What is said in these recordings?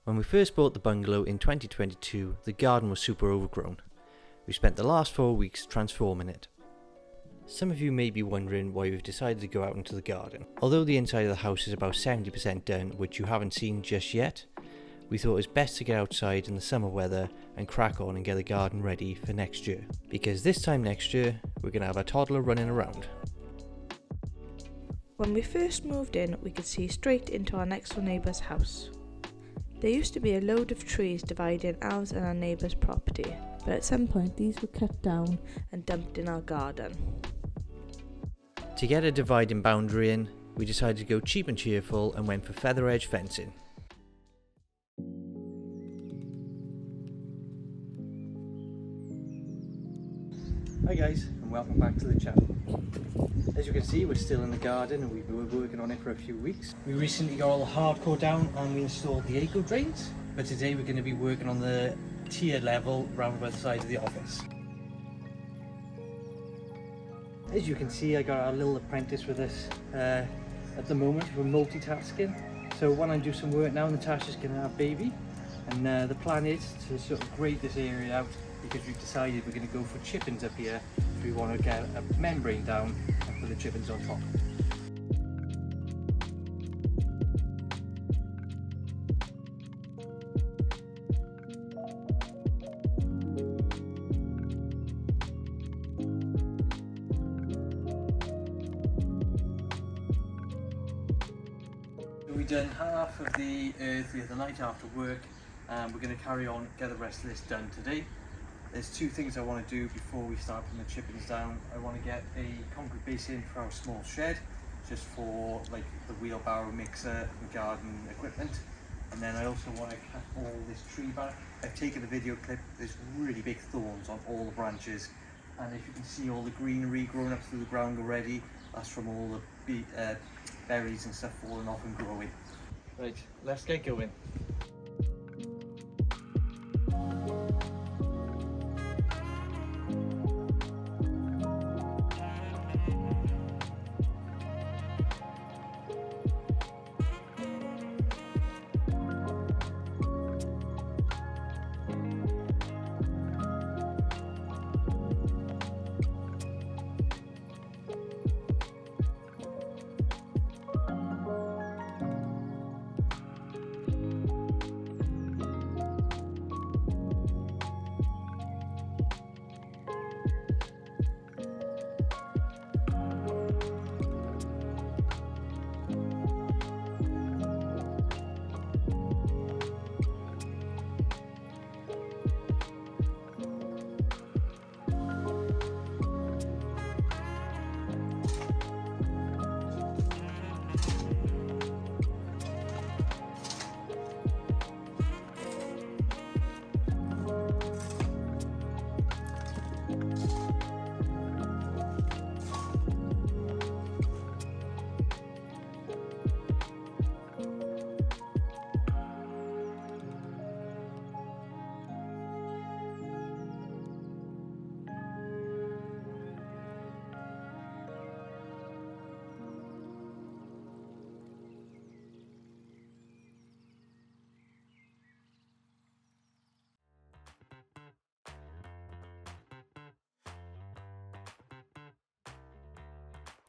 When we first bought the bungalow in 2022, the garden was super overgrown. We spent the last 4 weeks transforming it. Some of you may be wondering why we've decided to go out into the garden. Although the inside of the house is about 70% done, which you haven't seen just yet, we thought it was best to get outside in the summer weather and crack on and get the garden ready for next year. Because this time next year, we're going to have a toddler running around. When we first moved in, we could see straight into our next door neighbour's house. There used to be a load of trees dividing ours and our neighbour's property, but at some point these were cut down and dumped in our garden. To get a dividing boundary in, we decided to go cheap and cheerful and went for feather edge fencing. Hi guys, and welcome back to the channel. As you can see, we're still in the garden and we've been working on it for a few weeks. We recently got all the hardcore down and we installed the eco drains, but today we're going to be working on the tier level round by the side of the office. As you can see, I got our little apprentice with us at the moment. We're multitasking, so when I do some work now, Natasha's going to have baby, and the plan is to sort of grade this area out, because we've decided we're going to go for chippings up here. So we want to get a membrane down and put the chippings on top. So we've done half of the earth the other night after work, and we're going to carry on, get the rest of this done today. There's two things I want to do before we start putting the chippings down. I want to get a concrete base in for our small shed, just for like the wheelbarrow mixer and garden equipment. And then I also want to cut all this tree back. I've taken a video clip. There's really big thorns on all the branches, and if you can see all the greenery growing up through the ground already, that's from all the berries and stuff falling off and growing. Right, let's get going.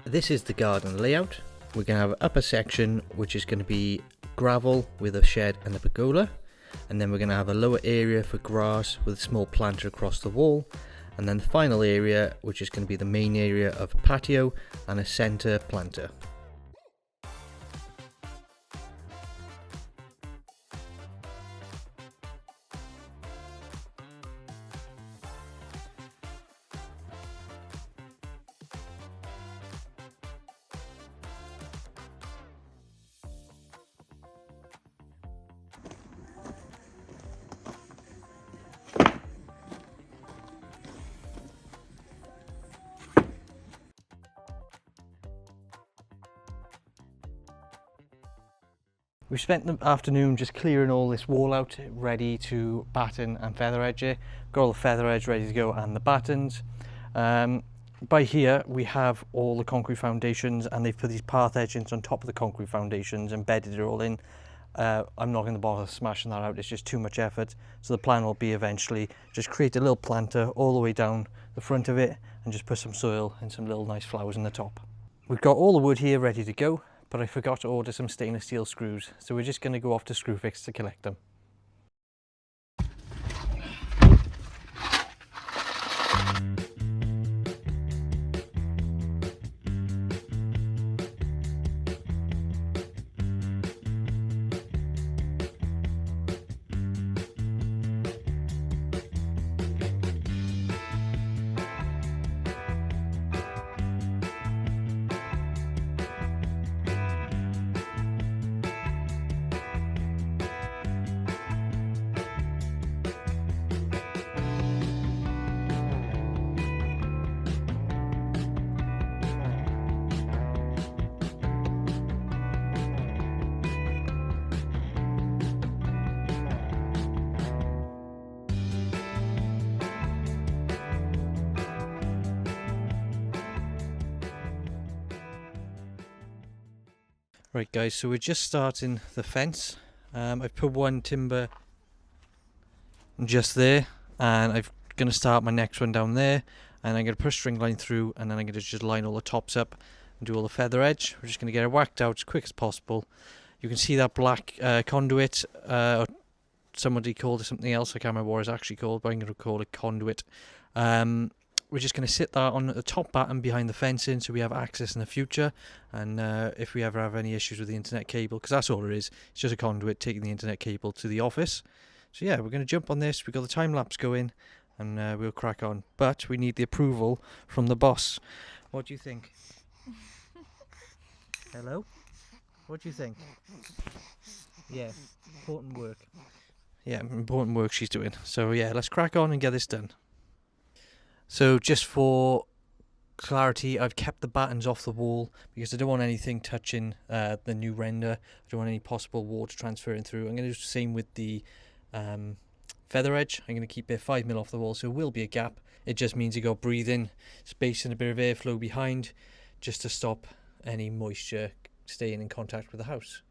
This is the garden layout. We're going to have an upper section which is going to be gravel with a shed and a pergola, and then we're going to have a lower area for grass with a small planter across the wall, and then the final area which is going to be the main area of patio and a centre planter. We spent the afternoon just clearing all this wall out, ready to batten and feather edge it. Got all the feather edge ready to go and the battens. By here we have all the concrete foundations, and they've put these path edgings on top of the concrete foundations, embedded it all in. I'm not going to bother smashing that out, it's just too much effort. So the plan will be eventually just create a little planter all the way down the front of it and just put some soil and some little nice flowers in the top. We've got all the wood here ready to go, but I forgot to order some stainless steel screws, so we're just going to go off to Screwfix to collect them. Right guys, so we're just starting the fence. I've put one timber just there, and I'm going to start my next one down there, and I'm going to put a string line through, and then I'm going to just line all the tops up and do all the feather edge. We're just going to get it whacked out as quick as possible. You can see that black conduit, or somebody called it something else, I can't remember what it's actually called, but I'm going to call it conduit. We're just going to sit that on the top batten behind the fencing so we have access in the future, and if we ever have any issues with the internet cable, because that's all it is, it's just a conduit taking the internet cable to the office. So yeah, we're going to jump on this, we've got the time lapse going, and we'll crack on. But we need the approval from the boss. What do you think? Hello? What do you think? Yeah, important work. Yeah, important work she's doing. So yeah, let's crack on and get this done. So just for clarity, I've kept the battens off the wall because I don't want anything touching the new render. I don't want any possible water transferring through. I'm going to do the same with the feather edge. I'm going to keep it 5mm off the wall, so there will be a gap. It just means you got breathing space and a bit of airflow behind, just to stop any moisture staying in contact with the house.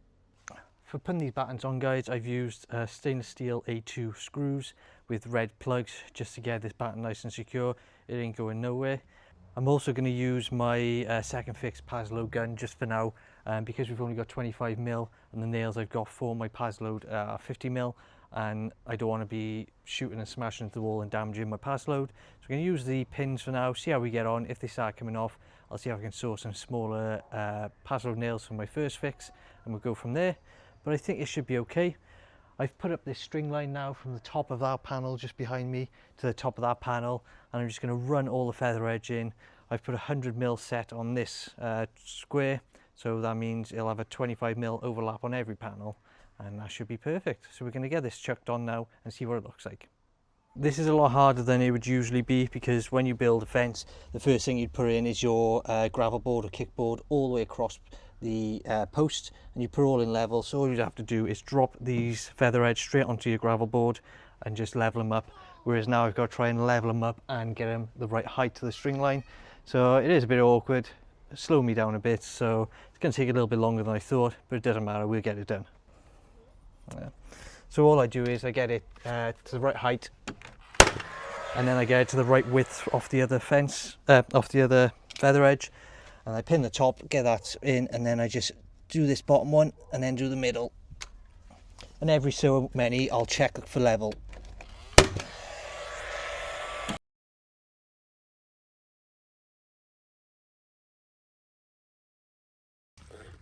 For putting these battens on, guys, I've used stainless steel A2 screws with red plugs just to get this batten nice and secure. It ain't going nowhere. I'm also going to use my second fix Pazload gun just for now, because we've only got 25mm and the nails I've got for my Pazload are 50mm, and I don't want to be shooting and smashing into the wall and damaging my Pazload. So I'm going to use the pins for now, see how we get on. If they start coming off, I'll see if I can source some smaller Pazload nails for my first fix, and we'll go from there. But I think it should be okay. I've put up this string line now from the top of that panel just behind me to the top of that panel, and I'm just going to run all the feather edge in. I've put a 100mm set on this square, so that means it'll have a 25mm overlap on every panel, and that should be perfect. So we're going to get this chucked on now and see what it looks like. This is a lot harder than it would usually be, because when you build a fence, the first thing you'd put in is your gravel board or kickboard all the way across the post, and you put all in level. So all you'd have to do is drop these feather edge straight onto your gravel board and just level them up, whereas now I've got to try and level them up and get them the right height to the string line. So it is a bit awkward, slow me down a bit, so it's going to take a little bit longer than I thought, but it doesn't matter, we'll get it done. So all I do is I get it to the right height, and then I get it to the right width off the other fence, off the other feather edge, and I pin the top, get that in, and then I just do this bottom one and then do the middle, and every so many I'll check for level.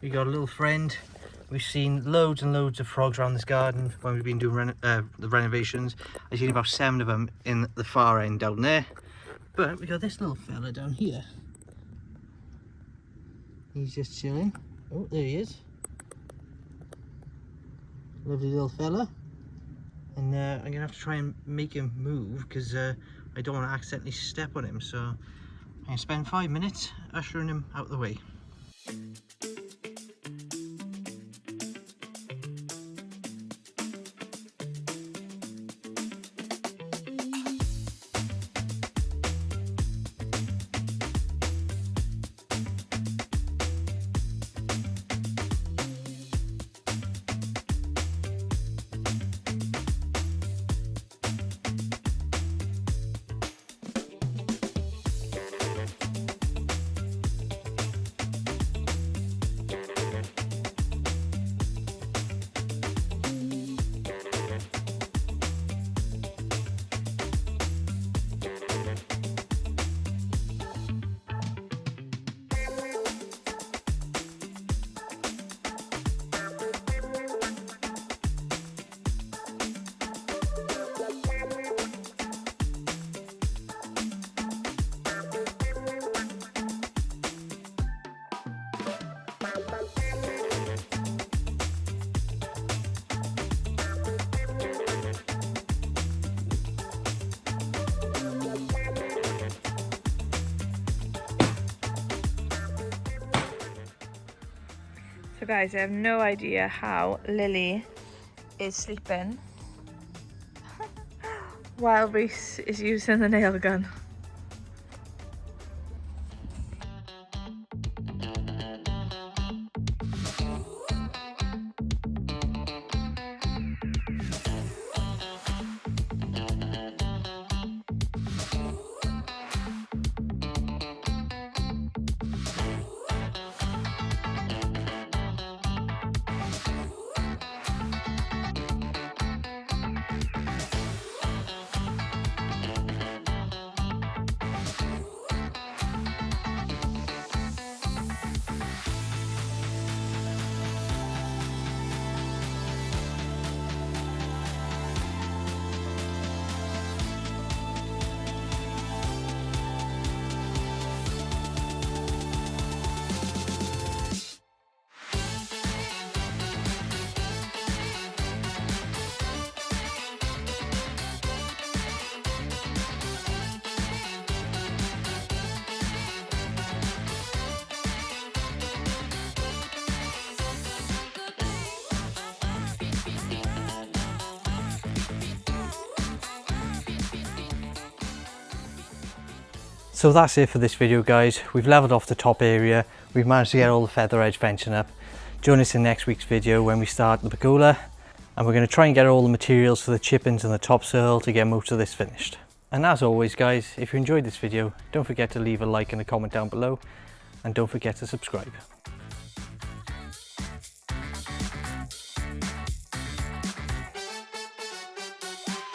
We got a little friend. We've seen loads and loads of frogs around this garden when we've been doing the renovations. I've seen about 7 of them in the far end down there, but we got this little fella down here. He's just chilling. Oh, there he is. Lovely little fella. And I'm gonna have to try and make him move, because I don't want to accidentally step on him. So I'm gonna spend 5 minutes ushering him out the way. So guys, I have no idea how Lily is sleeping while Reese is using the nail gun. So that's it for this video, guys. We've leveled off the top area. We've managed to get all the feather edge fencing up. Join us in next week's video when we start the pergola, and we're going to try and get all the materials for the chippings and the topsoil to get most of this finished. And as always, guys, if you enjoyed this video, don't forget to leave a like and a comment down below, and don't forget to subscribe.